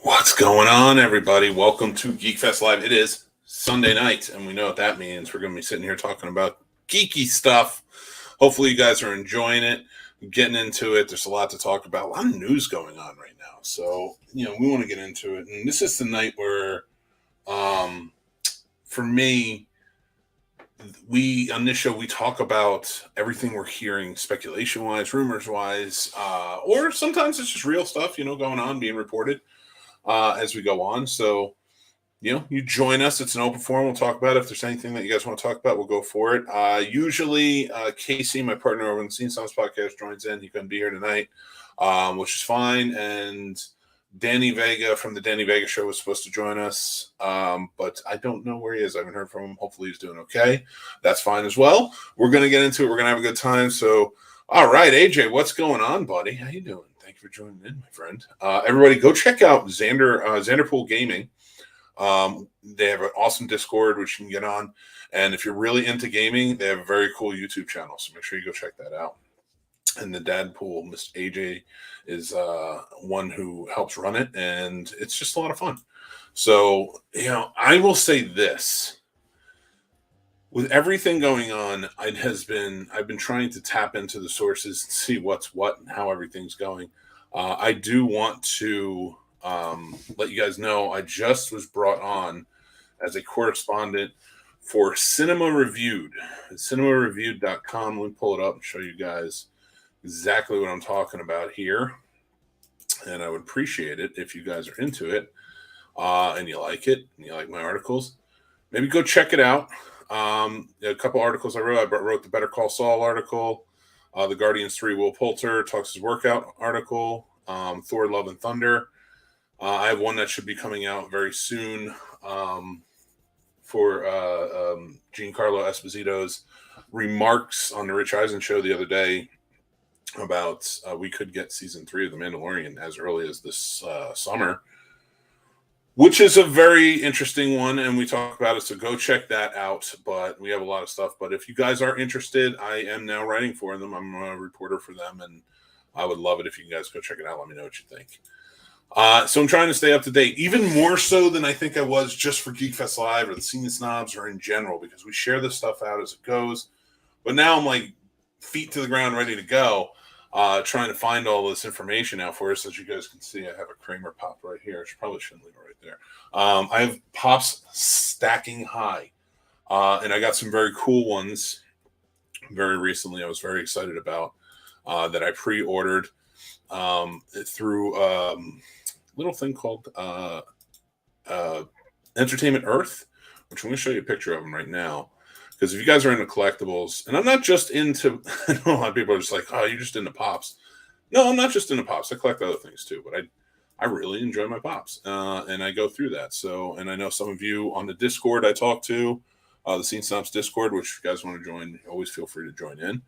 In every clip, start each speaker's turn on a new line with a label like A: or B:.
A: What's going on, everybody? Welcome to Geek Fest Live. It is Sunday night, and we know what that means. We're going to be sitting here talking about geeky stuff. Hopefully, you guys are enjoying it, getting into it. There's a lot to talk about. A lot of news going on right now. So, we want to get into it. And this is the night where, for me, on this show, we talk about everything we're hearing speculation-wise, rumors-wise, or sometimes it's just real stuff, going on, being reported. As we go on. So, you join us. It's an open forum. We'll talk about it. If there's anything that you guys want to talk about, we'll go for it. Usually, Casey, my partner over on the Scene Snobs Podcast, joins in. He couldn't be here tonight, which is fine. And Danny Vega from the Danny Vega Show was supposed to join us, but I don't know where he is. I haven't heard from him. Hopefully he's doing okay. That's fine as well. We're going to get into it. We're going to have a good time. So, all right, AJ, what's going on, buddy? How you doing? Thank you for joining in, my friend. Everybody, go check out Xanderpool Gaming. They have an awesome Discord, which you can get on. And if you're really into gaming, they have a very cool YouTube channel. So make sure you go check that out. And the dad pool, Mr. AJ, is one who helps run it. And it's just a lot of fun. So, I will say this. With everything going on, I've been trying to tap into the sources and see what's what and how everything's going. I do want to let you guys know I just was brought on as a correspondent for Cinema Reviewed. CinemaReviewed.com. Let me pull it up and show you guys exactly what I'm talking about here. And I would appreciate it if you guys are into it and you like it and you like my articles. Maybe go check it out. A couple articles I wrote the Better Call Saul article, the Guardians 3 Will Poulter talks his workout article, Thor Love and Thunder. I have one that should be coming out very soon for Giancarlo Esposito's remarks on the Rich Eisen show the other day about we could get season 3 of The Mandalorian as early as this summer, which is a very interesting one, and we talk about it, so go check that out. But we have a lot of stuff. But if you guys are interested, I am now writing for them. I'm a reporter for them, and I would love it if you guys go check it out. Let me know what you think. So I'm trying to stay up to date, even more so than I think I was just for Geek Fest Live or the Scene Snobs or in general, because we share this stuff out as it goes. But now I'm like feet to the ground, ready to go. Trying to find all this information out for us. As you guys can see, I have a Kramer pop right here. I probably shouldn't leave it right there. I have pops stacking high. And I got some very cool ones very recently I was very excited about that I pre-ordered through a little thing called Entertainment Earth, which I'm going to show you a picture of them right now. Because if you guys are into collectibles, and I'm not just into, I know a lot of people are just like, oh, you're just into pops. No, I'm not just into pops. I collect other things too, but I really enjoy my pops, and I go through that. So, and I know some of you on the Discord I talk to, the Scene Snobs Discord, which if you guys want to join, always feel free to join in.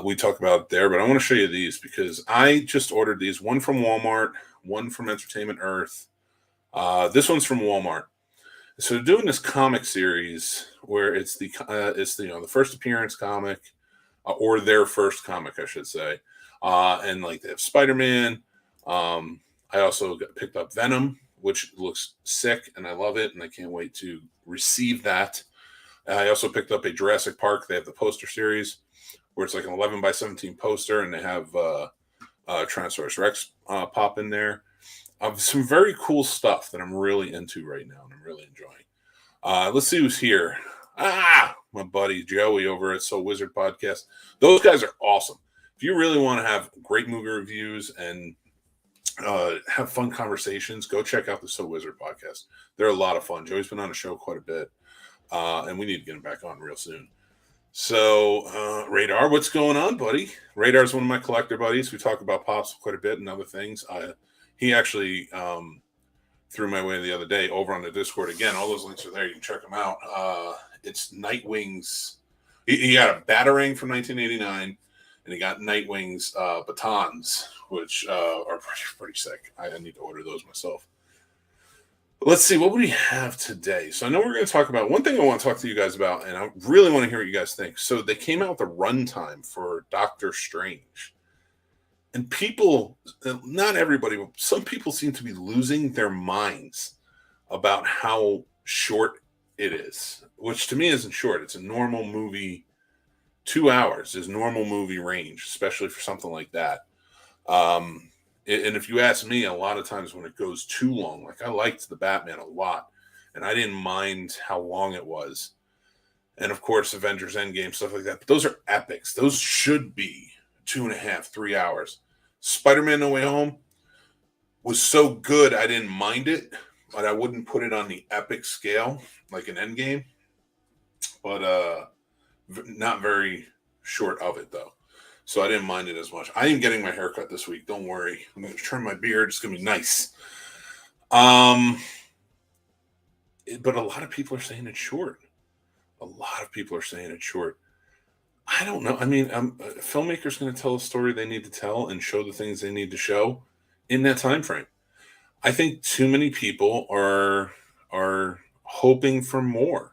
A: We talk about it there, but I want to show you these because I just ordered these. One from Walmart, one from Entertainment Earth. This one's from Walmart. So they're doing this comic series where it's the the first appearance comic, or their first comic, I should say, and like they have Spider-Man. I also picked up Venom, which looks sick, and I love it, and I can't wait to receive that. I also picked up a Jurassic Park. They have the poster series where it's like an 11 by 17 poster, and they have Tyrannosaurus Rex pop in there. Some very cool stuff that I'm really into right now, and I'm really enjoying. Let's see who's here. My buddy Joey over at So Wizard Podcast. Those guys are awesome. If you really want to have great movie reviews and have fun conversations, go check out the So Wizard Podcast. They're a lot of fun. Joey's been on the show quite a bit, and we need to get him back on real soon. So, Radar, what's going on, buddy? Radar is one of my collector buddies. We talk about pops quite a bit and other things. He actually threw my way the other day over on the Discord. Again, all those links are there. You can check them out. It's Nightwing's. He got a Batarang from 1989, and he got Nightwing's batons, which are pretty sick. I need to order those myself. Let's see, what would we have today? So I know we're going to talk about one thing I want to talk to you guys about, and I really want to hear what you guys think. So they came out with a runtime for Doctor Strange. And people, not everybody, but some people seem to be losing their minds about how short it is, which to me isn't short. It's a normal movie. 2 hours is normal movie range, especially for something like that. And if you ask me, a lot of times when it goes too long, like I liked the Batman a lot, and I didn't mind how long it was. And of course, Avengers Endgame, stuff like that. But those are epics. Those should be 2.5, 3 hours. Spider-Man No Way Home was so good, I didn't mind it, but I wouldn't put it on the epic scale like an Endgame. But not very short of it, though. So I didn't mind it as much. I am getting my haircut this week. Don't worry. I'm going to trim my beard. It's going to be nice. But a lot of people are saying it's short. A lot of people are saying it's short. I don't know. I mean, a filmmaker's going to tell a story they need to tell and show the things they need to show in that time frame. I think too many people are hoping for more.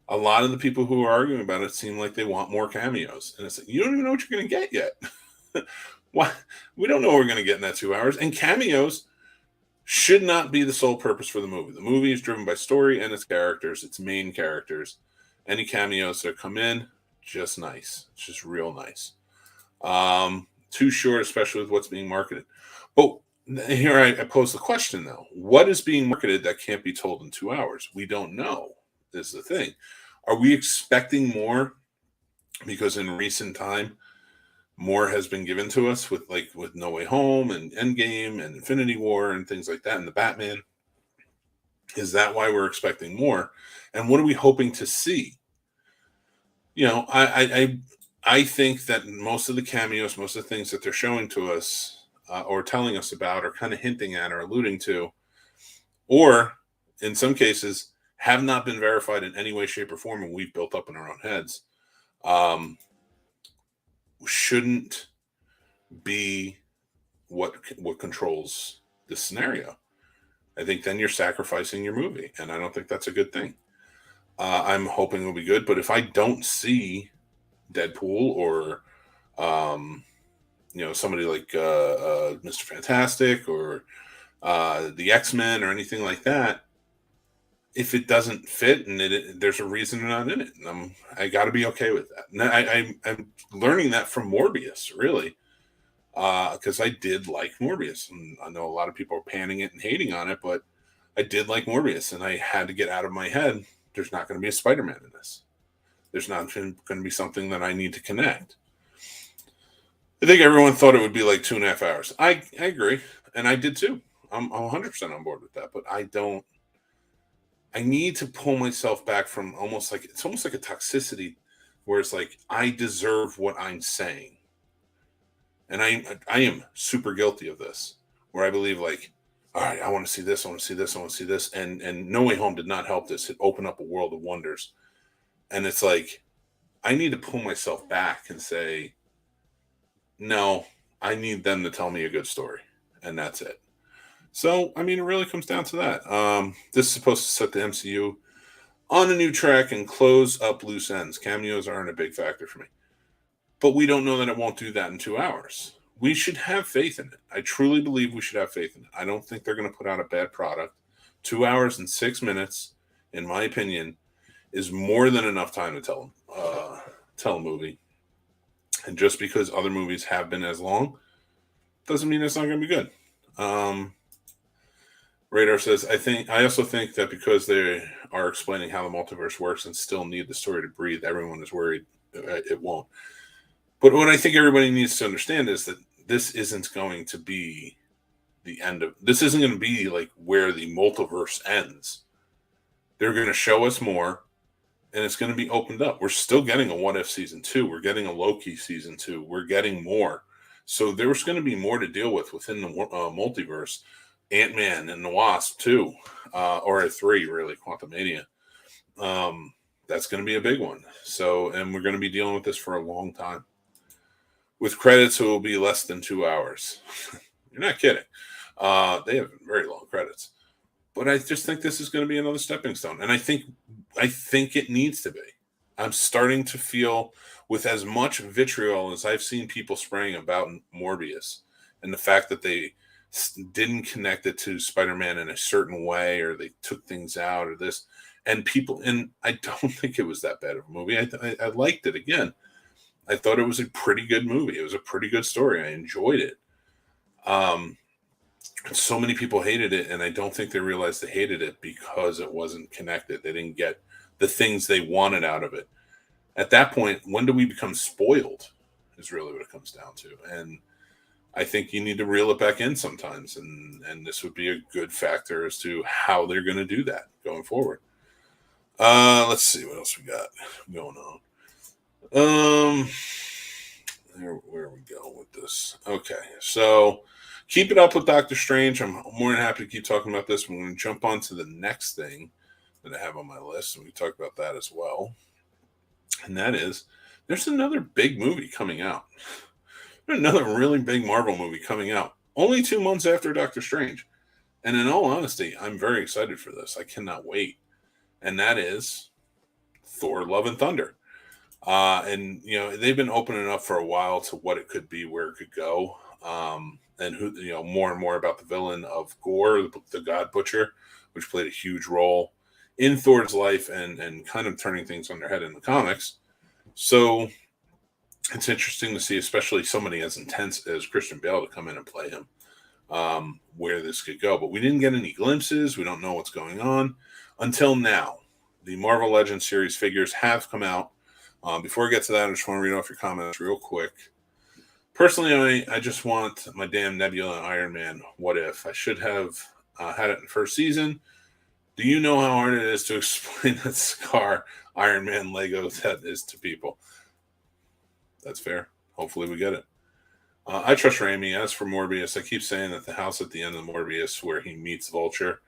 A: A lot of the people who are arguing about it seem like they want more cameos. And it's like, you don't even know what you're going to get yet. Why? We don't know what we're going to get in that 2 hours. And cameos should not be the sole purpose for the movie. The movie is driven by story and its characters, its main characters. Any cameos that come in, just nice. It's just real nice. Too short, especially with what's being marketed. But here I pose the question, though. What is being marketed that can't be told in 2 hours? We don't know. This is the thing. Are we expecting more? Because in recent time, more has been given to us with No Way Home and Endgame and Infinity War and things like that, and the Batman. Is that why we're expecting more? And what are we hoping to see? You know, I think that most of the cameos, most of the things that they're showing to us or telling us about, or kind of hinting at or alluding to, or in some cases, have not been verified in any way, shape, or form, and we've built up in our own heads, shouldn't be what controls this scenario. I think then you're sacrificing your movie, and I don't think that's a good thing. I'm hoping it'll be good, but if I don't see Deadpool or somebody like Mr. Fantastic or the X-Men or anything like that, if it doesn't fit and there's a reason they're not in it, and I got to be okay with that. And I'm learning that from Morbius, really, because I did like Morbius, and I know a lot of people are panning it and hating on it, but I did like Morbius, and I had to get out of my head. There's not going to be a Spider-Man in this. There's not going to be something that I need to connect. I think everyone thought it would be like 2.5 hours. I agree, and I did too. I'm 100% on board with that, but I need to pull myself back from it's almost like a toxicity where it's like, I deserve what I'm saying. And I am super guilty of this, where I believe like, all right, I want to see this, I want to see this, I want to see this. And No Way Home did not help this. It opened up a world of wonders. And it's like, I need to pull myself back and say, no, I need them to tell me a good story. And that's it. So, I mean, it really comes down to that. This is supposed to set the MCU on a new track and close up loose ends. Cameos aren't a big factor for me. But we don't know that it won't do that in 2 hours. We should have faith in it. I truly believe we should have faith in it. I don't think they're going to put out a bad product. 2 hours and 6 minutes, in my opinion, is more than enough time to tell a movie. And just because other movies have been as long, doesn't mean it's not going to be good. Radar says, I also think that because they are explaining how the multiverse works and still need the story to breathe, everyone is worried it won't. But what I think everybody needs to understand is that this isn't going to be the end of... This isn't going to be like where the multiverse ends. They're going to show us more, and it's going to be opened up. We're still getting a What If Season 2. We're getting a Loki Season 2. We're getting more. So there's going to be more to deal with within the multiverse. Ant-Man and the Wasp 2, or 3, really, Quantumania. That's going to be a big one. So, and we're going to be dealing with this for a long time. With credits, it will be less than 2 hours. You're not kidding. They have very long credits. But I just think this is going to be another stepping stone. And I think it needs to be. I'm starting to feel, with as much vitriol as I've seen people spraying about Morbius, and the fact that they didn't connect it to Spider-Man in a certain way, or they took things out, or this, and I don't think it was that bad of a movie. I liked it again. I thought it was a pretty good movie. It was a pretty good story. I enjoyed it. So many people hated it, and I don't think they realized they hated it because it wasn't connected. They didn't get the things they wanted out of it. At that point, when do we become spoiled is really what it comes down to. And I think you need to reel it back in sometimes, and this would be a good factor as to how they're going to do that going forward. Let's see what else we got going on. Where we go with this? Okay, so keep it up with Doctor Strange. I'm more than happy to keep talking about this. We're going to jump on to the next thing that I have on my list, and we talk about that as well. And that is, there's another big movie coming out. Another really big Marvel movie coming out only 2 months after Doctor Strange. And in all honesty, I'm very excited for this. I cannot wait. And that is Thor: Love and Thunder. And, they've been opening up for a while to what it could be, where it could go. And who, more and more about the villain of Gorr, the God Butcher, which played a huge role in Thor's life and kind of turning things on their head in the comics. So it's interesting to see, especially somebody as intense as Christian Bale to come in and play him, where this could go. But we didn't get any glimpses. We don't know what's going on until now. The Marvel Legends series figures have come out. Before I get to that, I just want to read off your comments real quick. Personally, I just want my damn Nebula and Iron Man What If. I should have had it in the first season. Do you know how hard it is to explain that scar Iron Man Lego set is to people? That's fair. Hopefully we get it. I trust Raimi. As for Morbius, I keep saying that the house at the end of Morbius where he meets Vulture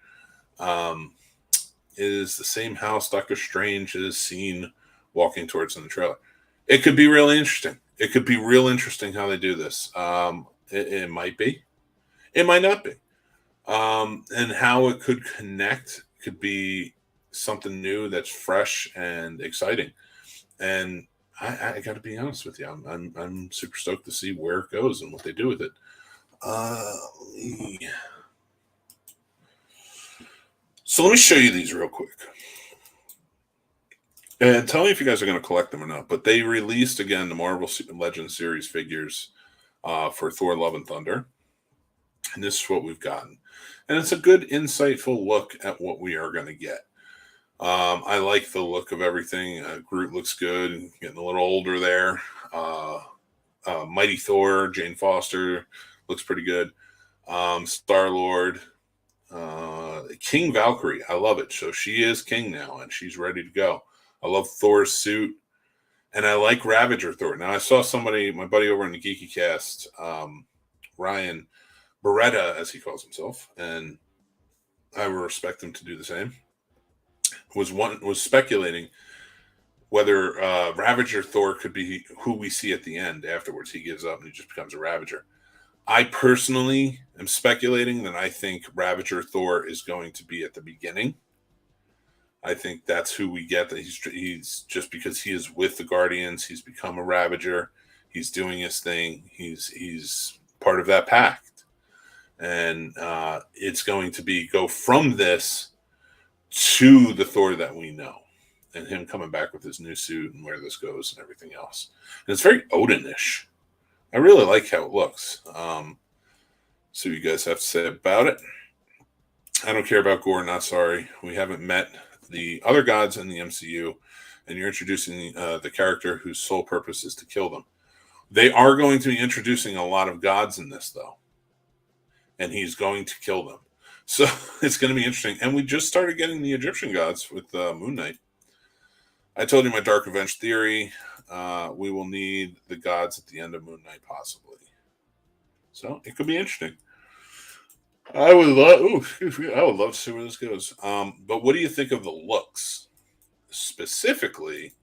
A: is the same house Doctor Strange is seen walking towards in the trailer. It could be really interesting. It could be real interesting how they do this. It might be. It might not be. And how it could connect could be something new that's fresh and exciting. And I got to be honest with you. I'm super stoked to see where it goes and what they do with it. So let me show you these real quick. And tell me if you guys are going to collect them or not. But they released, again, the Marvel Legends series figures for Thor: Love and Thunder. And this is what we've gotten. And it's a good, insightful look at what we are going to get. I like the look of everything. Groot looks good, getting a little older there. Mighty Thor, Jane Foster, looks pretty good. Star-Lord, King Valkyrie, I love it. So she is king now, and she's ready to go. I love Thor's suit, and I like Ravager Thor. Now, I saw somebody, my buddy over in the Geeky Cast, Ryan, Beretta, as he calls himself, and I would respect him to do the same, was speculating whether Ravager Thor could be who we see at the end afterwards. He gives up and he just becomes a Ravager. I personally am speculating that I think Ravager Thor is going to be at the beginning. I think that's who we get. That he's just because he is with the Guardians, he's become a Ravager. He's doing his thing. He's part of that pact, and it's going to go from this to the Thor that we know, and him coming back with his new suit and where this goes and everything else. And it's very Odin-ish. I really like how it looks. See what you guys have to say about it. I don't care about Gorr. Not sorry. We haven't met the other gods in the MCU, and you're introducing the character whose sole purpose is to kill them. They are going to be introducing a lot of gods in this, though, and he's going to kill them. So it's going to be interesting. And we just started getting the Egyptian gods with Moon Knight. I told you my Dark Revenge theory. We will need the gods at the end of Moon Knight, possibly. So it could be interesting. I would love to see where this goes. But what do you think of the looks? Specifically,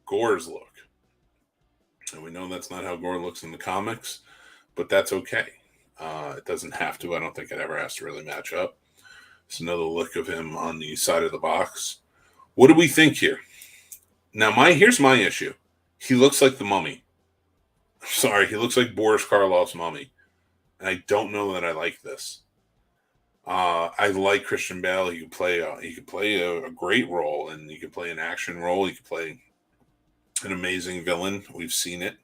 A: Gorr's look. And we know that's not how Gorr looks in the comics, but that's okay. It doesn't have to. I don't think it ever has to really match up. It's another look of him on the side of the box. What do we think here? Now, here's my issue. He looks like the Mummy. Sorry, he looks like Boris Karloff's Mummy. And I don't know that I like this. I like Christian Bale. He could play a great role, and he could play an action role. He could play an amazing villain. We've seen it.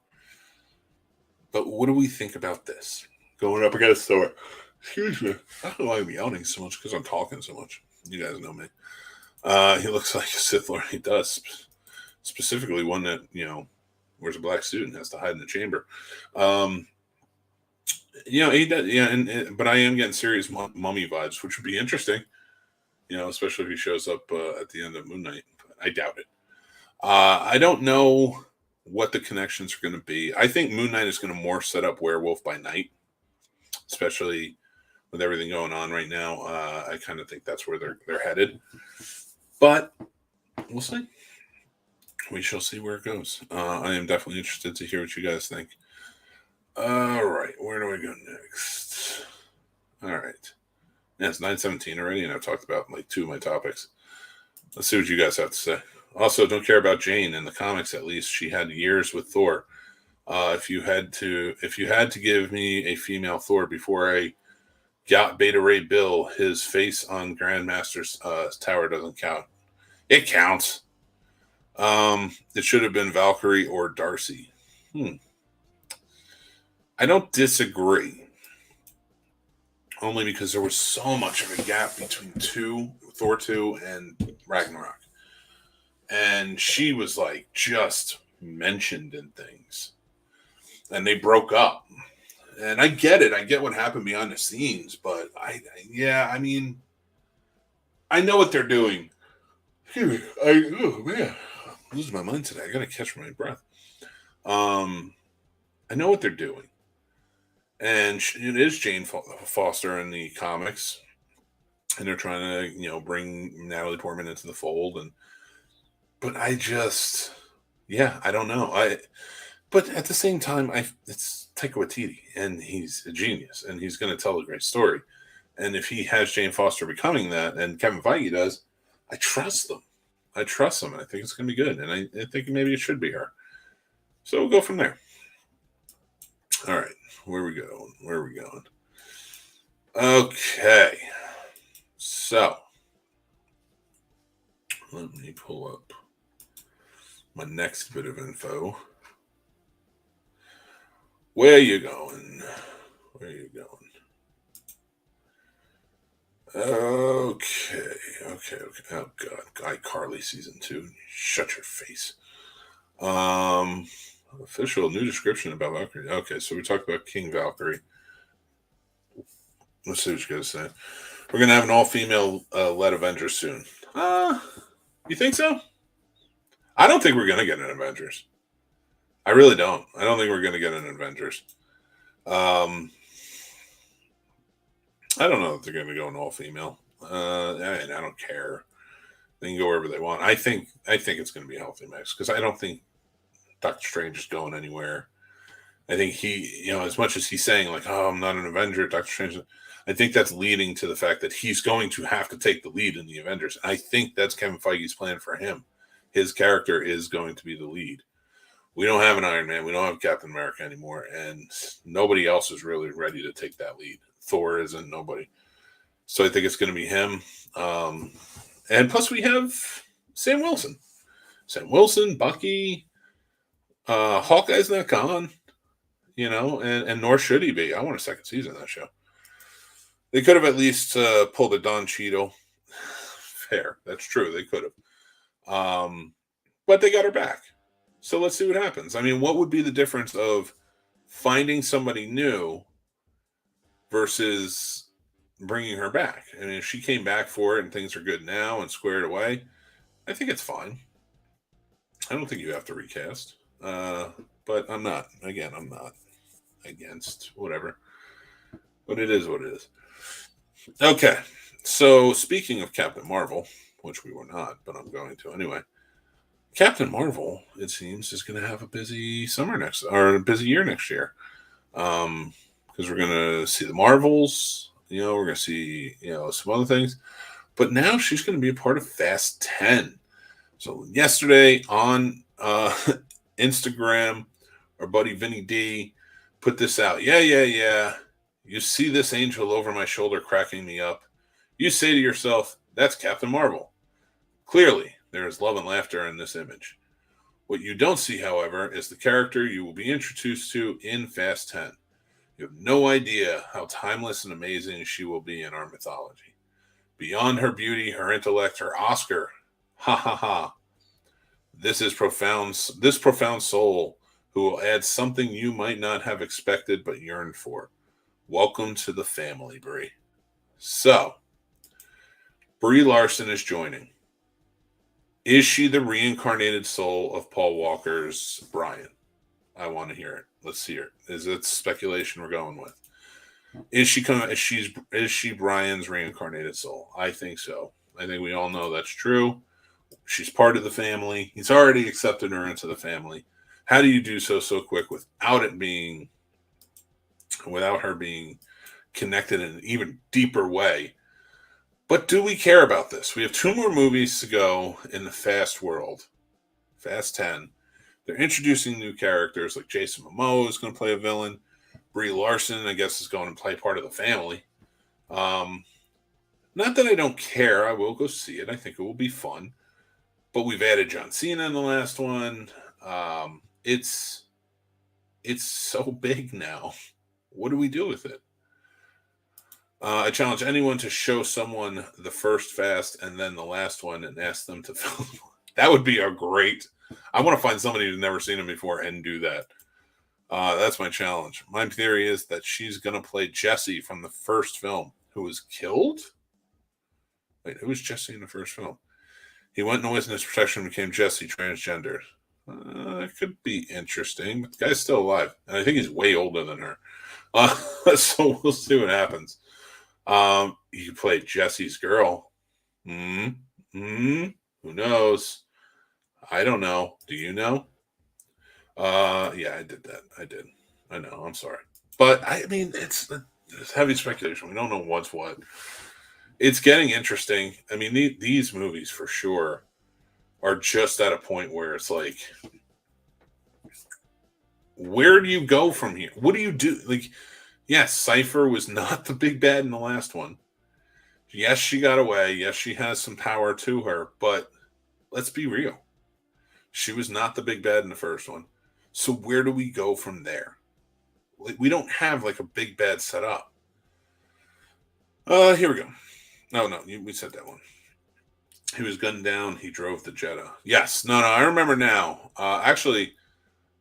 A: But what do we think about this? Going up against Thor. Excuse me. I don't know why I'm yelling so much because I'm talking so much. You guys know me. He looks like a Sith Lord. He does. Specifically one that, wears a black suit and has to hide in the chamber. He does. Yeah, but I am getting serious Mummy vibes, which would be interesting. Especially if he shows up at the end of Moon Knight. I doubt it. I don't know what the connections are going to be. I think Moon Knight is going to more set up Werewolf by Night, especially with everything going on right now. I kind of think that's where they're headed. But we'll see. We shall see where it goes. I am definitely interested to hear what you guys think. All right, where do we go next? All right. Yeah, it's 9:17 already, and I've talked about like 2 of my topics. Let's see what you guys have to say. Also, don't care about Jane in the comics. At least she had years with Thor. If you had to give me a female Thor before I got Beta Ray Bill, his face on Grandmaster's tower doesn't count. It counts. It should have been Valkyrie or Darcy. I don't disagree. Only because there was so much of a gap between Thor 2 and Ragnarok. And she was like just mentioned in things. And they broke up. And I get it. I get what happened behind the scenes. But I know what they're doing. Excuse me. I'm losing my mind today. I got to catch my breath. I know what they're doing. And it is Jane Foster in the comics. And they're trying to, bring Natalie Portman into the fold. But I don't know. But at the same time, it's Taika Waititi, and he's a genius, and he's going to tell a great story. And if he has Jane Foster becoming that, and Kevin Feige does, I trust them. I trust them, and I think it's going to be good. And I think maybe it should be her. So we'll go from there. All right. Where are we going? Okay. So, let me pull up my next bit of info. Where are you going? Okay. Oh, God. iCarly season 2. Shut your face. Official new description about Valkyrie. Okay, so we talked about King Valkyrie. Let's see what you guys say. We're going to have an all-female led Avengers soon. You think so? I don't think we're going to get an Avengers. I really don't. I don't think we're going to get an Avengers. I don't know if they're going to go an all-female. I don't care. They can go wherever they want. I think it's going to be a healthy mix because I don't think Doctor Strange is going anywhere. I think he, as much as he's saying like, "Oh, I'm not an Avenger," Doctor Strange, I think that's leading to the fact that he's going to have to take the lead in the Avengers. I think that's Kevin Feige's plan for him. His character is going to be the lead. We don't have an Iron Man. We don't have Captain America anymore, and nobody else is really ready to take that lead. Thor isn't, nobody. So I think it's going to be him. And plus we have Sam Wilson. Bucky, Hawkeye's not gone, and nor should he be. I want a second season of that show. They could have at least pulled a Don Cheadle. Fair. That's true. They could have. But they got her back. So let's see what happens. I mean, what would be the difference of finding somebody new versus bringing her back? I mean, if she came back for it and things are good now and squared away, I think it's fine. I don't think you have to recast. But I'm not. Again, I'm not against whatever. But it is what it is. Okay. So speaking of Captain Marvel, which we were not, but I'm going to anyway. Captain Marvel, it seems, is going to have a busy a busy year next year. Because we're going to see the Marvels, we're going to see, some other things. But now she's going to be a part of Fast 10. So yesterday on Instagram, our buddy Vinny D put this out. Yeah. You see this angel over my shoulder cracking me up. You say to yourself, that's Captain Marvel. Clearly, there is love and laughter in this image. What you don't see, however, is the character you will be introduced to in Fast 10. You have no idea how timeless and amazing she will be in our mythology. Beyond her beauty, her intellect, her Oscar, this profound soul who will add something you might not have expected but yearned for. Welcome to the family, Brie. So, Brie Larson is joining. Is she the reincarnated soul of Paul Walker's Brian? I want to hear it. Let's hear it. Is it speculation we're going with? Is she Brian's reincarnated soul? I think so. I think we all know that's true. She's part of the family. He's already accepted her into the family. How do you do so quick without her being connected in an even deeper way? But do we care about this? We have 2 more movies to go in the Fast world. Fast 10. They're introducing new characters like Jason Momoa is going to play a villain. Brie Larson, I guess, is going to play part of the family. Not that I don't care. I will go see it. I think it will be fun. But we've added John Cena in the last one. It's so big now. What do we do with it? I challenge anyone to show someone the first Fast and then the last one and ask them to film. That would be a great. I want to find somebody who's never seen him before and do that. That's my challenge. My theory is that she's going to play Jesse from the first film, who was killed. Wait, who was Jesse in the first film? He went into witness protection and became Jesse, transgender. It could be interesting. But the guy's still alive. And I think he's way older than her. So we'll see what happens. You play Jesse's girl. Who knows? I don't know. Do you know? Yeah, I did that. I did. I know. I'm sorry. But, I mean, it's heavy speculation. We don't know what's what. It's getting interesting. I mean, these movies, for sure, are just at a point where it's like, where do you go from here? What do you do? Like, yes, Cypher was not the big bad in the last one. Yes, she got away. Yes, she has some power to her. But let's be real. She was not the big bad in the first one. So where do we go from there? Like, we don't have like a big bad set up. Here we go. No, we said that one. He was gunned down. He drove the Jetta. Yes. No, I remember now. Actually,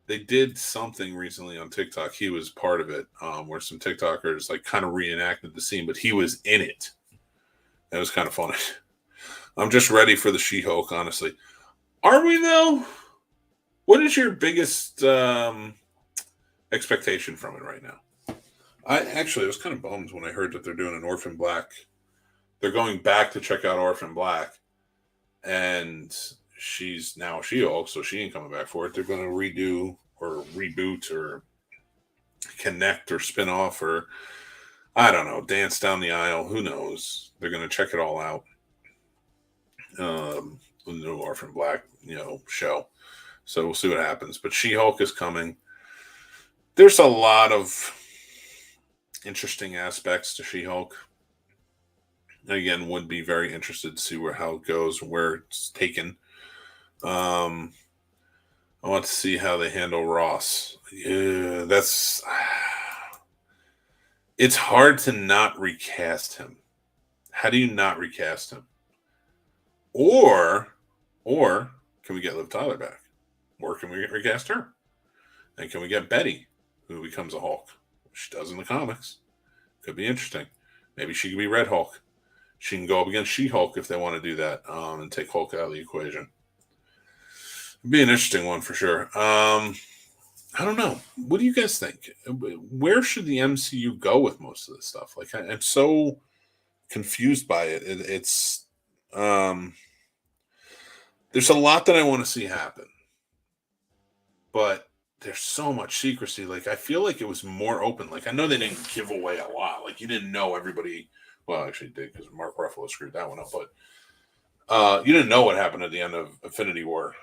A: they did something recently on TikTok. He was part of it, where some TikTokers like kind of reenacted the scene, but he was in it. That was kind of funny. I'm just ready for the She-Hulk, honestly. Are we, though? What is your biggest expectation from it right now? I was kind of bummed when I heard that they're doing an Orphan Black. They're going back to check out Orphan Black, and she's now She-Hulk, so she ain't coming back for it. They're going to redo or reboot or connect or spin off or I don't know, dance down the aisle. Who knows? They're going to check it all out. The new Orphan Black, show. So we'll see what happens. But She-Hulk is coming. There's a lot of interesting aspects to She-Hulk. Again, would be very interested to see how it goes, where it's taken. I want to see how they handle Ross. Yeah, it's hard to not recast him. How do you not recast him? Or can we get Liv Tyler back? Or can we recast her? And can we get Betty, who becomes a Hulk? She does in the comics. Could be interesting. Maybe she could be Red Hulk. She can go up against She-Hulk if they want to do that, and take Hulk out of the equation. It'd be an interesting one for sure. I don't know. What do you guys think? Where should the MCU go with most of this stuff? Like, I'm so confused by it. It's there's a lot that I want to see happen, but there's so much secrecy. Like, I feel like it was more open. Like, I know they didn't give away a lot. Like, you didn't know everybody. Well, actually, did because Mark Ruffalo screwed that one up. But you didn't know what happened at the end of Infinity War.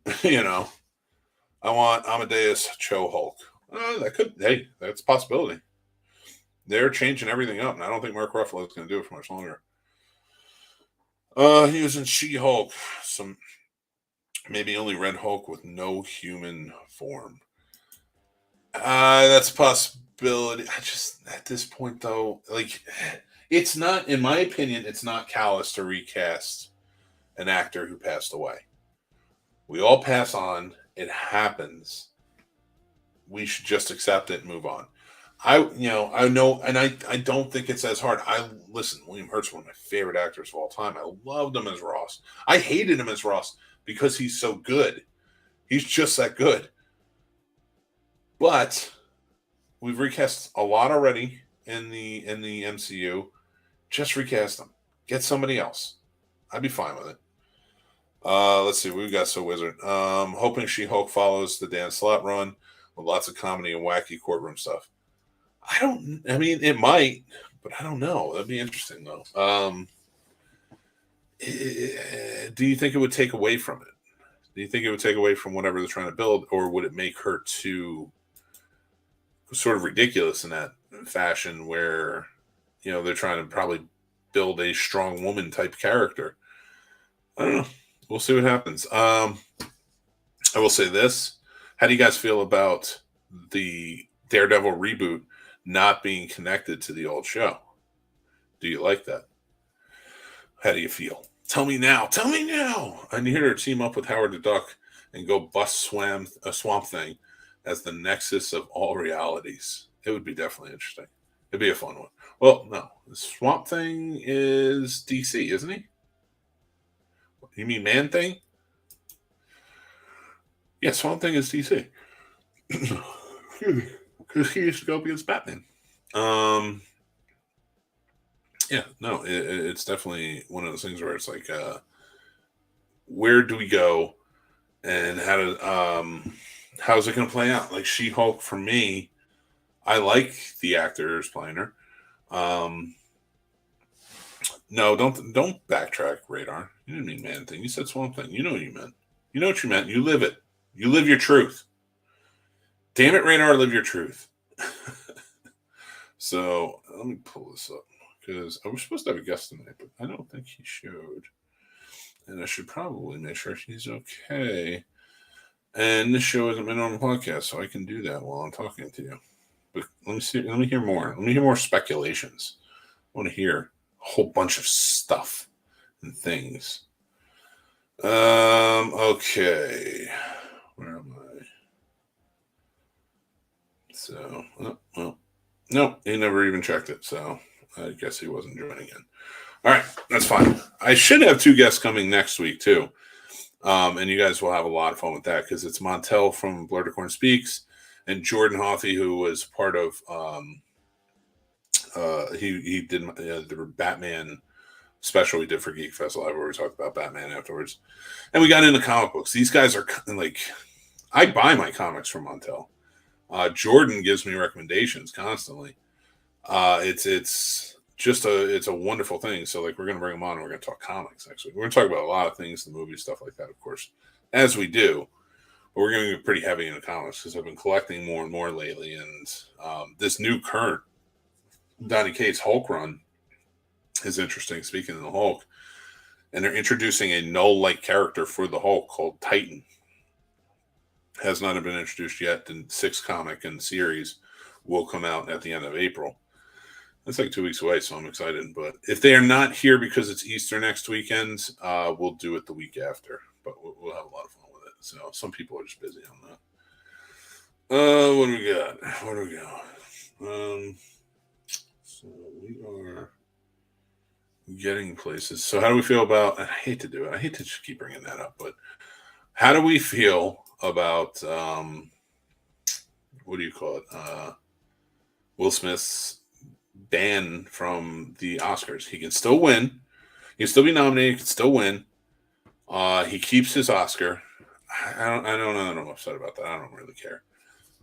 A: I want Amadeus Cho Hulk. That's a possibility. They're changing everything up, and I don't think Mark Ruffalo is going to do it for much longer. He was in She-Hulk, maybe only Red Hulk with no human form. That's a possibility. At this point, though, like, it's not, in my opinion, it's not callous to recast an actor who passed away. We all pass on. It happens. We should just accept it and move on. I know, and I don't think it's as hard. Listen, William Hurt's one of my favorite actors of all time. I loved him as Ross. I hated him as Ross because he's so good. He's just that good. But we've recast a lot already in the MCU. Just recast them. Get somebody else. I'd be fine with it. Let's see. We've got So Wizard. Hoping She-Hulk follows the Dan Slott run with lots of comedy and wacky courtroom stuff. It might, but I don't know. That'd be interesting, though. Do you think it would take away from it? Do you think it would take away from whatever they're trying to build, or would it make her too sort of ridiculous in that fashion where, they're trying to probably build a strong woman type character? I don't know. We'll see what happens. I will say this. How do you guys feel about the Daredevil reboot not being connected to the old show? Do you like that? How do you feel? Tell me now. Tell me now. I need her to team up with Howard the Duck and go bust Swamp Thing as the nexus of all realities. It would be definitely interesting. It'd be a fun one. Well, no. The Swamp Thing is DC, isn't he? You mean Man Thing? Yeah, Swamp Thing is DC. Because he used to go up against Batman. Yeah, no, it's definitely one of those things where it's like, where do we go, and how's it going to play out? Like She-Hulk, for me, I like the actors playing her. No, don't backtrack, Radar. You didn't mean Man Thing. You said Swamp Thing. You know what you meant. You know what you meant. You live it. You live your truth. Damn it, Radar, live your truth. So let me pull this up because I was supposed to have a guest tonight, but I don't think he showed. And I should probably make sure he's okay. And this show isn't my normal podcast, so I can do that while I'm talking to you. But let me see. Let me hear more. Let me hear more speculations. I want to hear a whole bunch of stuff and things. Okay. Where am I? So, well, no, he never even checked it, so I guess he wasn't joining in. All right, that's fine. I should have two guests coming next week, too. And you guys will have a lot of fun with that because it's Montel from Blurticorn Speaks and Jordan Hoffey, who was part of He did the Batman special we did for Geek Fest Live where we talked about Batman afterwards. And we got into comic books. These guys are like, I buy my comics from Montel. Jordan gives me recommendations constantly. It's just it's a wonderful thing. So like, we're going to bring them on and we're going to talk comics next week. We're going to talk about a lot of things, the movies, stuff like that, of course, as we do. But we're going to get pretty heavy into comics because I've been collecting more and more lately. And this new current Donny Cates Hulk run is interesting, speaking of the Hulk. And they're introducing a null-like character for the Hulk called Titan. Has not been introduced yet. The 6th comic in the series will come out at the end of April. That's like 2 weeks away, so I'm excited. But if they are not here because it's Easter next weekend, we'll do it the week after. But we'll have a lot of fun with it. So some people are just busy on that. What do we got? Where do we go? So we are getting places. So how do we feel about, I hate to do it. I hate to just keep bringing that up, but how do we feel about, what do you call it? Will Smith's ban from the Oscars. He can still win. He can still be nominated. He can still win. He keeps his Oscar. I don't know. I'm upset about that. I don't really care.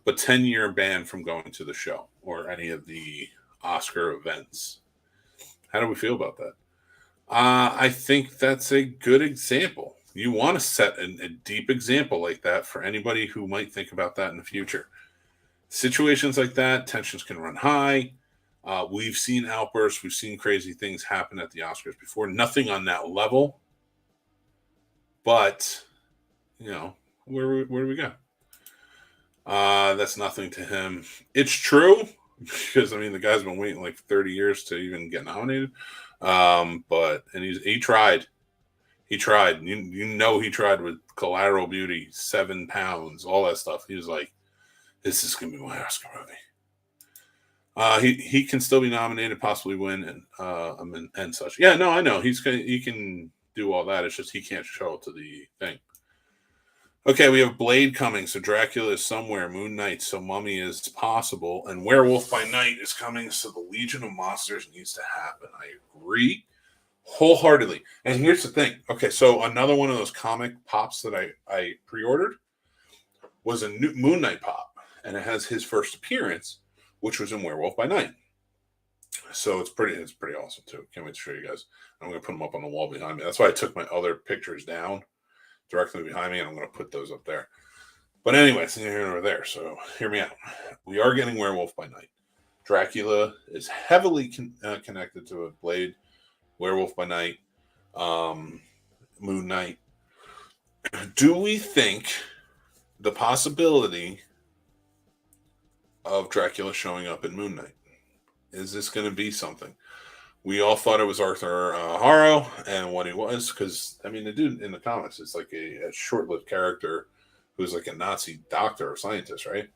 A: But 10-year ban from going to the show or any of the Oscar events. How do we feel about that? I think that's a good example. You want to set a deep example like that for anybody who might think about that in the future. Situations like that, tensions can run high. We've seen outbursts. We've seen crazy things happen at the Oscars before. Nothing on that level. But, where do we go? That's nothing to him. It's true. Because, the guy's been waiting like 30 years to even get nominated. He tried. He tried. He tried with Collateral Beauty, 7 pounds, all that stuff. He was like, this is going to be my Oscar movie. He can still be nominated, possibly win, and such. Yeah, no, I know. He can do all that. It's just he can't show up to the thing. Okay, we have Blade coming, so Dracula is somewhere, Moon Knight, so Mummy is possible, and Werewolf by Night is coming, so the Legion of Monsters needs to happen. I agree wholeheartedly. And here's the thing. Okay, so another one of those comic pops that I pre-ordered was a new Moon Knight pop, and it has his first appearance, which was in Werewolf by Night. So it's pretty awesome, too. Can't wait to show you guys. I'm going to put them up on the wall behind me. That's why I took my other pictures down directly behind me, and I'm going to put those up there. But anyways, here and over there, so hear me out. We are getting Werewolf by Night. Dracula is heavily connected to a Blade, Werewolf by Night, Moon Knight. Do we think the possibility of Dracula showing up in Moon Knight? Is this going to be something? We all thought it was Arthur Harrow and what he was, because, the dude in the comics is like a short-lived character who's like a Nazi doctor or scientist, right?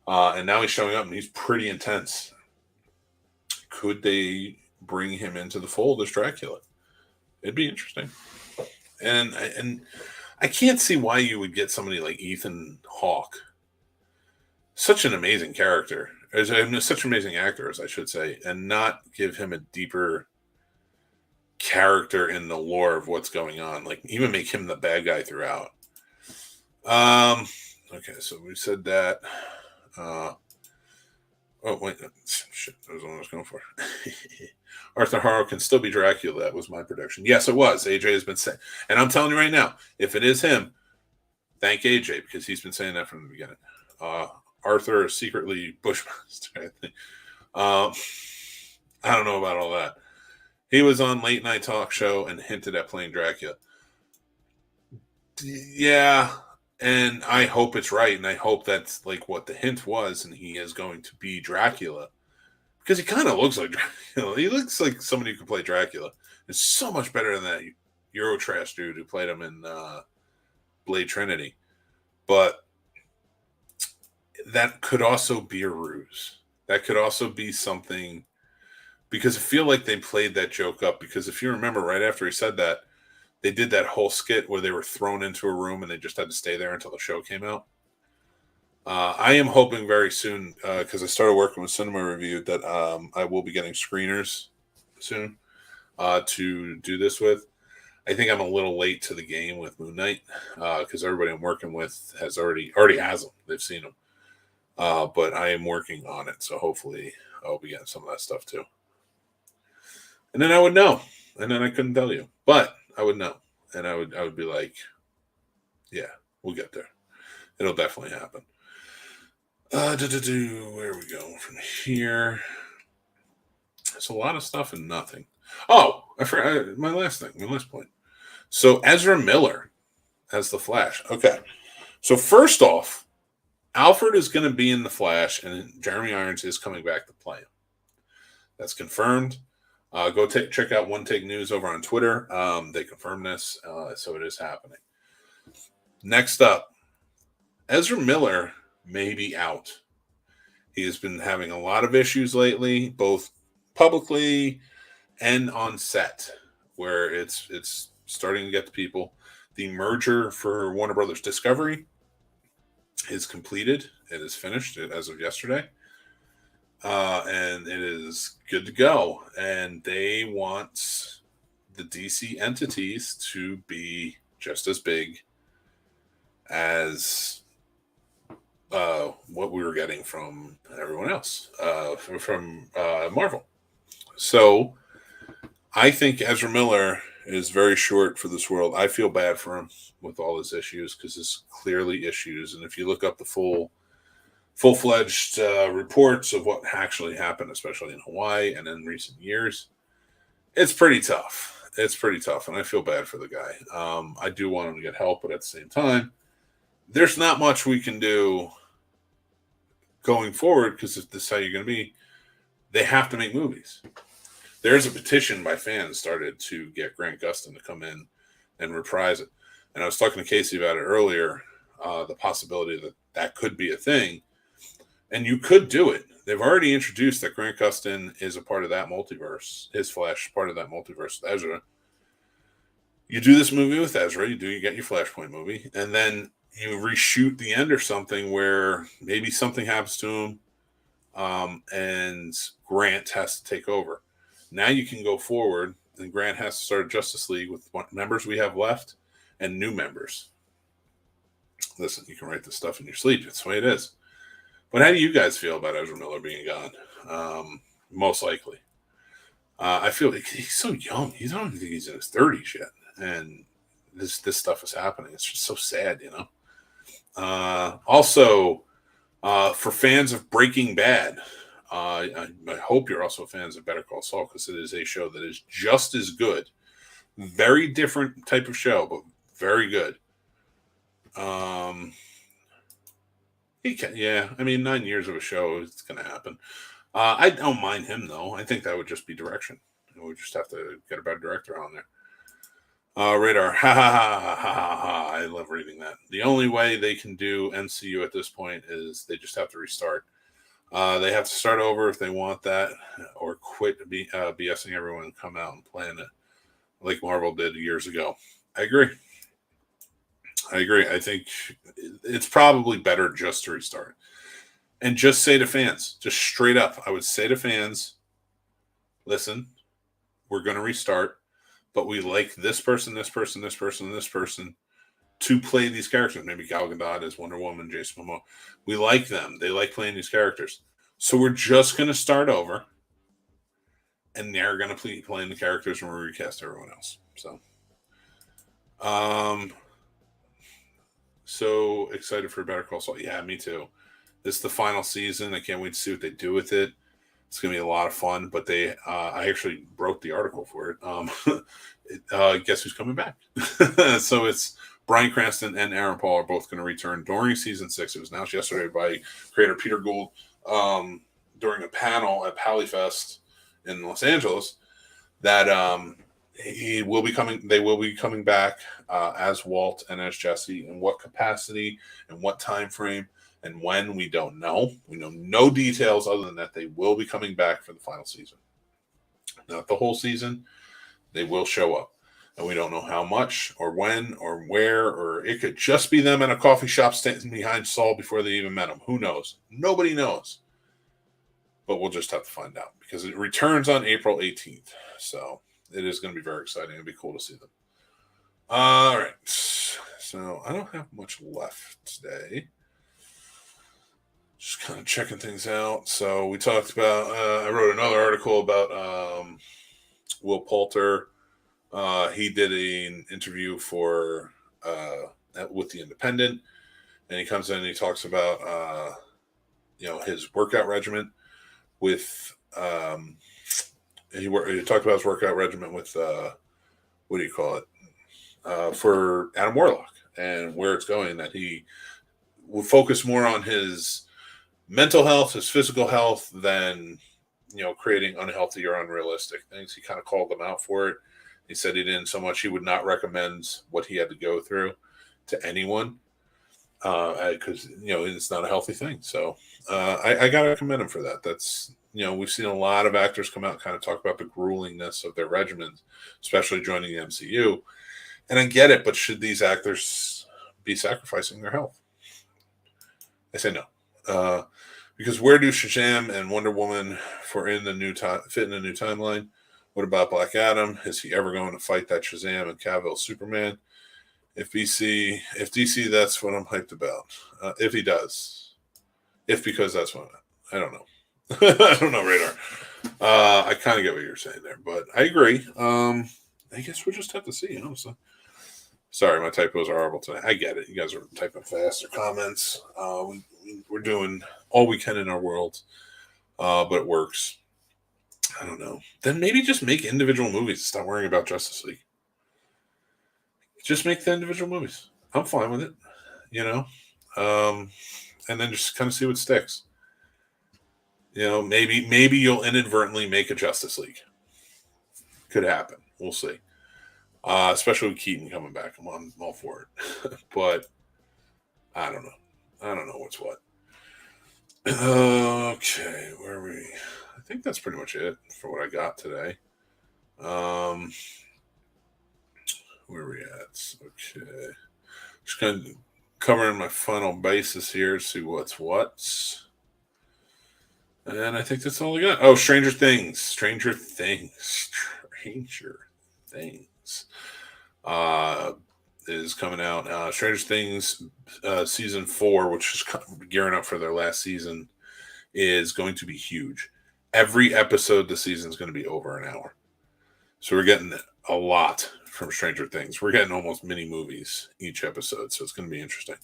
A: And now he's showing up and he's pretty intense. Could they bring him into the fold as Dracula? It'd be interesting. And I can't see why you would get somebody like Ethan Hawke. Such an amazing character. Such an amazing actor, as I should say, and not give him a deeper character in the lore of what's going on. Like, even make him the bad guy throughout. Okay, so we said that. Oh, wait. Shit, that was the one I was going for. Arthur Harrow can still be Dracula. That was my prediction. Yes, it was. AJ has been saying. And I'm telling you right now, if it is him, thank AJ, because he's been saying that from the beginning. Arthur is secretly Bushmaster, I think. I don't know about all that. He was on Late Night Talk Show and hinted at playing Dracula. Yeah, and I hope it's right, and I hope that's like what the hint was, and he is going to be Dracula. Because he kind of looks like Dracula. He looks like somebody who could play Dracula. It's so much better than that Eurotrash dude who played him in Blade Trinity. But that could also be a ruse. That could also be something, because I feel like they played that joke up, because if you remember right after he said that, they did that whole skit where they were thrown into a room and they just had to stay there until the show came out. I am hoping very soon, because I started working with Cinema Review, that I will be getting screeners soon to do this with. I think I'm a little late to the game with Moon Knight because everybody I'm working with has already has them. They've seen them, but I am working on it, so hopefully I'll be getting some of that stuff too. And then I would know, and then I couldn't tell you, but I would know, and I would be like, yeah, we'll get there. It'll definitely happen. Where we go from here? There's a lot of stuff and nothing. Oh, I forgot my last point. So Ezra Miller as the Flash. Okay. So first off, Alfred is going to be in the Flash, and Jeremy Irons is coming back to play him. That's confirmed. Go check out One Take News over on Twitter. They confirmed this, so it is happening. Next up, Ezra Miller may be out. He has been having a lot of issues lately, both publicly and on set, where it's starting to get to people. The merger for Warner Brothers Discovery is completed. It is finished as of yesterday. And it is good to go. And they want the DC entities to be just as big as what we were getting from everyone else, from Marvel. So I think Ezra Miller is very short for this world. I feel bad for him with all his issues because there's clearly issues. And if you look up the full-fledged reports of what actually happened, especially in Hawaii and in recent years, it's pretty tough. It's pretty tough, and I feel bad for the guy. I do want him to get help, but at the same time, there's not much we can do going forward because if this is how you're going to be, they have to make movies. There's a petition by fans started to get Grant Gustin to come in and reprise it. And I was talking to Casey about it earlier, the possibility that that could be a thing. And you could do it. They've already introduced that Grant Gustin is a part of that multiverse. His Flash part of that multiverse with Ezra. You do this movie with Ezra. You get your Flashpoint movie. And then you reshoot the end or something where maybe something happens to him and Grant has to take over. Now you can go forward, and Grant has to start a Justice League with what members we have left and new members. Listen, you can write this stuff in your sleep. That's the way it is. But how do you guys feel about Ezra Miller being gone? Most likely. I feel like he's so young. I don't even think he's in his 30s yet. And this stuff is happening. It's just so sad, you know? Also, for fans of Breaking Bad, I hope you're also fans of Better Call Saul because it is a show that is just as good. Very different type of show, but very good. I mean, 9 years of a show, it's going to happen. I don't mind him, though. I think that would just be direction. We just have to get a better director on there. Radar, ha ha ha ha ha ha. I love reading that. The only way they can do MCU at this point is they just have to restart. They have to start over if they want that, or quit BSing everyone and come out and plan it like Marvel did years ago. I agree. I think it's probably better just to restart. And just say to fans, just straight up, I would say to fans, listen, we're going to restart, but we like this person, this person, this person, and this person to play these characters. Maybe Gal Gadot as Wonder Woman, Jason Momoa. We like them. They like playing these characters. So we're just going to start over, and they're going to be playing the characters and we recast everyone else. So excited for Better Call Saul. Yeah, me too. This is the final season. I can't wait to see what they do with it. It's going to be a lot of fun, but I actually wrote the article for it. Guess who's coming back? So it's Bryan Cranston and Aaron Paul are both going to return during season 6. It was announced yesterday by creator Peter Gould during a panel at PallyFest in Los Angeles that they will be coming back as Walt and as Jesse. In what capacity and what time frame and when, we don't know. We know no details other than that they will be coming back for the final season. Not the whole season. They will show up. And we don't know how much or when or where, or it could just be them in a coffee shop standing behind Saul before they even met him. Who knows? Nobody knows. But we'll just have to find out because it returns on April 18th. So it is going to be very exciting. It'll be cool to see them. All right. So I don't have much left today. Just kind of checking things out. So we talked about, I wrote another article about Will Poulter. He did an interview for with the Independent, and he comes in and he talks about his workout regimen with he talked about his workout regimen with what do you call it for Adam Warlock and where it's going, that he will focus more on his mental health, his physical health, than creating unhealthy or unrealistic things. He kind of called them out for it. He said he didn't so much. He would not recommend what he had to go through to anyone because it's not a healthy thing. So I gotta commend him for that. That's we've seen a lot of actors come out and kind of talk about the gruelingness of their regimens, especially joining the MCU. And I get it, but should these actors be sacrificing their health? I say no. Because where do Shazam and Wonder Woman fit in the new timeline? What about Black Adam? Is he ever going to fight that Shazam and Cavill Superman? If DC, that's what I'm hyped about. If he does. Because that's what I don't know. I don't know, Radar. I kind of get what you're saying there, but I agree. I guess we'll just have to see, honestly. Sorry, my typos are horrible today. I get it. You guys are typing fast or comments. We're doing all we can in our world, but it works. I don't know. Then maybe just make individual movies. Stop worrying about Justice League. Just make the individual movies. I'm fine with it, and then just kind of see what sticks. Maybe you'll inadvertently make a Justice League. Could happen. We'll see. Especially with Keaton coming back. I'm all for it. But I don't know. I don't know what's what. Okay, where are we? I think that's pretty much it for what I got today. Where are we at? Okay. Just kind of covering my final basis here to see what's what. And I think that's all I got. Oh, Stranger Things. Is coming out. Stranger Things season 4, which is gearing up for their last season, is going to be huge. Every episode this season is going to be over an hour. So we're getting a lot from Stranger Things. We're getting almost mini movies each episode, so it's going to be interesting.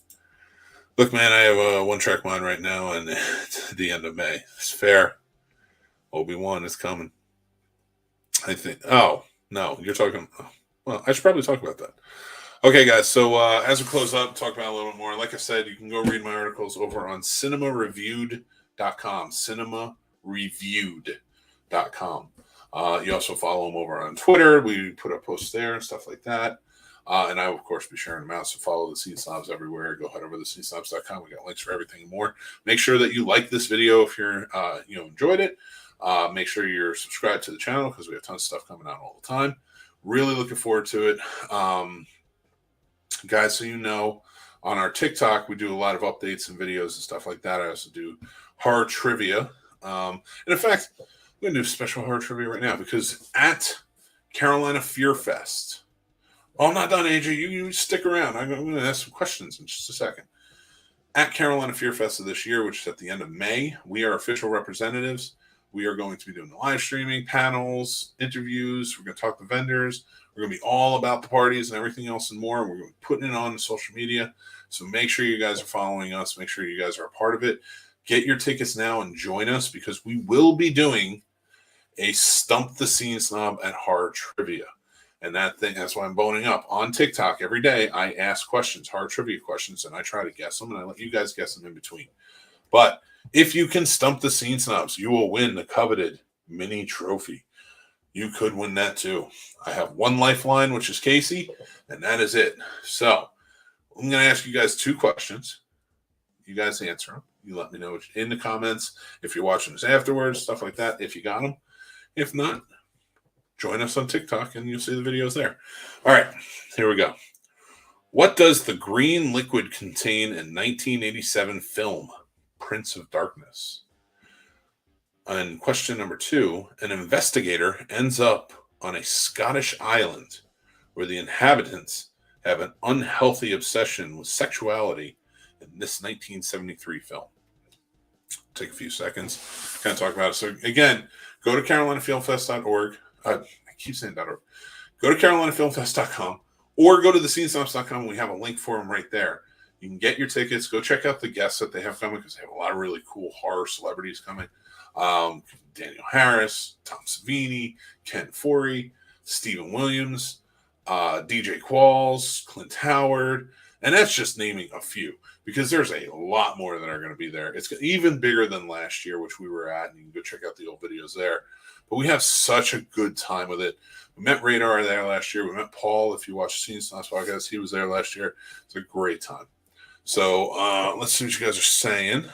A: Look, man, I have a one-track mind right now, and it's the end of May. It's fair. Obi-Wan is coming. I think. Oh, no, you're talking. Well, I should probably talk about that. Okay, guys, so as we close up, talk about a little bit more. Like I said, you can go read my articles over on cinemareviewed.com. Cinemareviewed.com. You also follow them over on Twitter. We put up posts there and stuff like that. And I will, of course, be sharing them out. So follow the Scene Snobs everywhere. Go head over to thescenesnobs.com. We got links for everything and more. Make sure that you like this video if you're enjoyed it. Make sure you're subscribed to the channel because we have tons of stuff coming out all the time. Really looking forward to it. Guys, so on our TikTok, we do a lot of updates and videos and stuff like that. I also do horror trivia. And in fact, I'm going to do special horror trivia right now because at Carolina Fear Fest, I'm not done, AJ. You stick around. I'm going to ask some questions in just a second. At Carolina Fear Fest of this year, which is at the end of May, we are official representatives. We are going to be doing the live streaming, panels, interviews. We're going to talk to vendors. We're going to be all about the parties and everything else and more. We're going to be putting it on social media. So make sure you guys are following us. Make sure you guys are a part of it. Get your tickets now and join us because we will be doing a Stump the Scene Snob at Horror Trivia. And that's why I'm boning up. On TikTok every day, I ask questions, horror trivia questions, and I try to guess them, and I let you guys guess them in between. But if you can stump the Scene Snobs, you will win the coveted mini trophy. You could win that too. I have one lifeline, which is Casey, and that is it. So I'm going to ask you guys 2 questions. You guys answer them. You let me know in the comments if you're watching this afterwards, stuff like that, if you got them. If not, join us on TikTok and you'll see the videos there. All right, here we go. What does the green liquid contain in 1987 film Prince of Darkness? And question number 2, an investigator ends up on a Scottish island where the inhabitants have an unhealthy obsession with sexuality in this 1973 film. Take a few seconds, kind of talk about it. So again, go to carolinafilmfest.org. I keep saying .org. Go to carolinafilmfest.com or go to thescenesnobs.com. We have a link for them right there. You can get your tickets. Go check out the guests that they have coming because they have a lot of really cool horror celebrities coming. Daniel Harris, Tom Savini, Ken Foree, Stephen Williams, DJ Qualls, Clint Howard, and that's just naming a few because there's a lot more that are going to be there. It's even bigger than last year, which we were at, and you can go check out the old videos there. But we have such a good time with it. We met Radar there last year. We met Paul. If you watch Scene Snobs Podcast, he was there last year. It's a great time. So let's see what you guys are saying.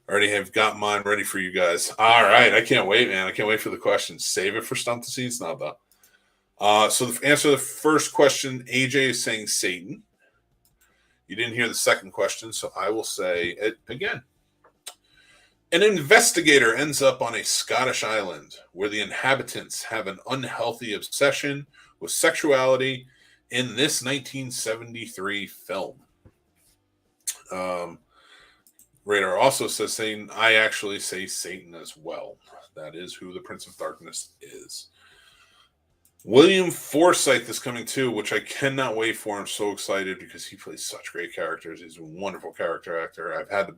A: Already have got mine ready for you guys. All right. I can't wait, man. I can't wait for the questions. Save it for Stump the Scene Snob, though. So the answer to the first question, AJ is saying Satan. You didn't hear the second question, so I will say it again. An investigator ends up on a Scottish island where the inhabitants have an unhealthy obsession with sexuality in this 1973 film. Radar also says Satan. I actually say Satan as well. That is who the Prince of Darkness is. William Forsythe is coming too, which I cannot wait for. I'm so excited because he plays such great characters. He's a wonderful character actor. I've had the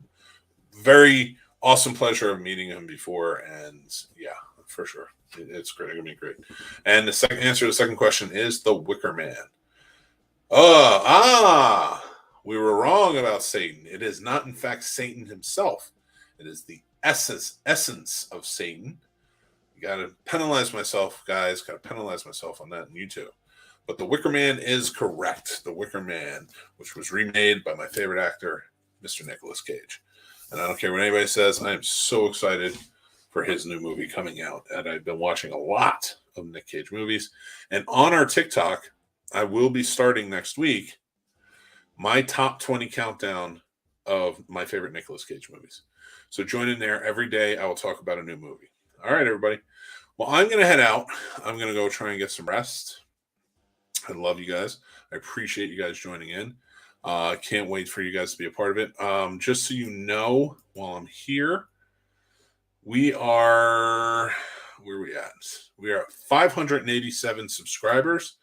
A: very awesome pleasure of meeting him before, and yeah, for sure. It's great. It's going to be great. And the second answer to the second question is The Wicker Man. We were wrong about Satan. It is not, in fact, Satan himself. It is the essence of Satan. You got to penalize myself, guys. Got to penalize myself on that, and you too. But The Wicker Man is correct. The Wicker Man, which was remade by my favorite actor, Mr. Nicolas Cage. And I don't care what anybody says. I am so excited for his new movie coming out. And I've been watching a lot of Nick Cage movies. And on our TikTok, I will be starting next week my top 20 countdown of my favorite Nicolas Cage movies. So join in there. Every day I will talk about a new movie. All right, everybody. Well, I'm going to head out. I'm going to go try and get some rest. I love you guys. I appreciate you guys joining in. Can't wait for you guys to be a part of it. Just so you know, while I'm here, we are, where are we at? We are at 587 subscribers.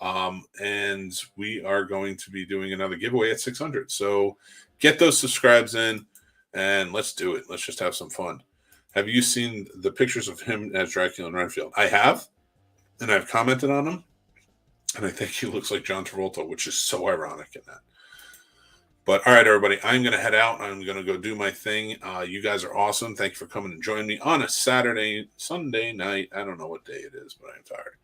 A: And we are going to be doing another giveaway at 600. So get those subscribes in and let's do it. Let's just have some fun. Have you seen the pictures of him as Dracula in Renfield? I have, and I've commented on him. And I think he looks like John Travolta, which is so ironic in that. But all right, everybody, I'm going to head out. I'm going to go do my thing. You guys are awesome. Thank you for coming and joining me on a Sunday night. I don't know what day it is, but I'm tired.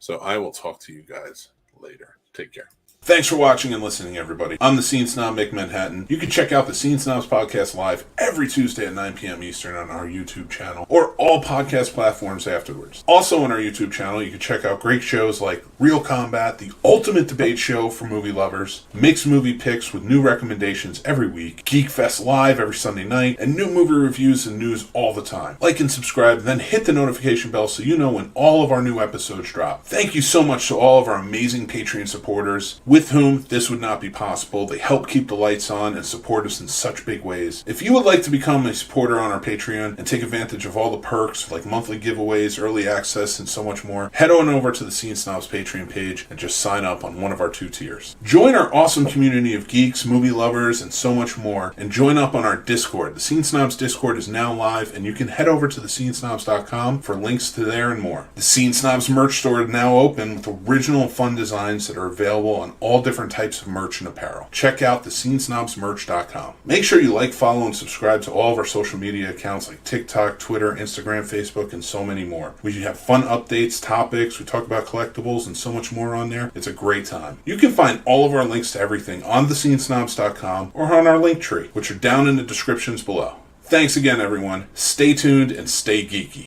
A: So I will talk to you guys later. Take care. Thanks for watching and listening, everybody. I'm the Scene Snob, Mick Manhattan. You can check out the Scene Snobs Podcast live every Tuesday at 9 p.m. Eastern on our YouTube channel or all podcast platforms afterwards. Also on our YouTube channel, you can check out great shows like Real Combat, the ultimate debate show for movie lovers, Mick's movie picks with new recommendations every week, Geek Fest live every Sunday night, and new movie reviews and news all the time. Like and subscribe, then hit the notification bell so you know when all of our new episodes drop. Thank you so much to all of our amazing Patreon supporters, with whom this would not be possible. They help keep the lights on and support us in such big ways. If you would like to become a supporter on our Patreon and take advantage of all the perks like monthly giveaways, early access, and so much more, head on over to the Scene Snobs Patreon page and just sign up on one of our 2 tiers. Join our awesome community of geeks, movie lovers, and so much more, and join up on our Discord. The Scene Snobs Discord is now live, and you can head over to thescenesnobs.com for links to there and more. The Scene Snobs merch store is now open with original fun designs that are available on all different types of merch and apparel. Check out thescenesnobsmerch.com. Make sure you like, follow, and subscribe to all of our social media accounts like TikTok, Twitter, Instagram, Facebook, and so many more. We have fun updates, topics, we talk about collectibles, and so much more on there. It's a great time. You can find all of our links to everything on thescenesnobs.com or on our Linktree, which are down in the descriptions below. Thanks again, everyone. Stay tuned and stay geeky.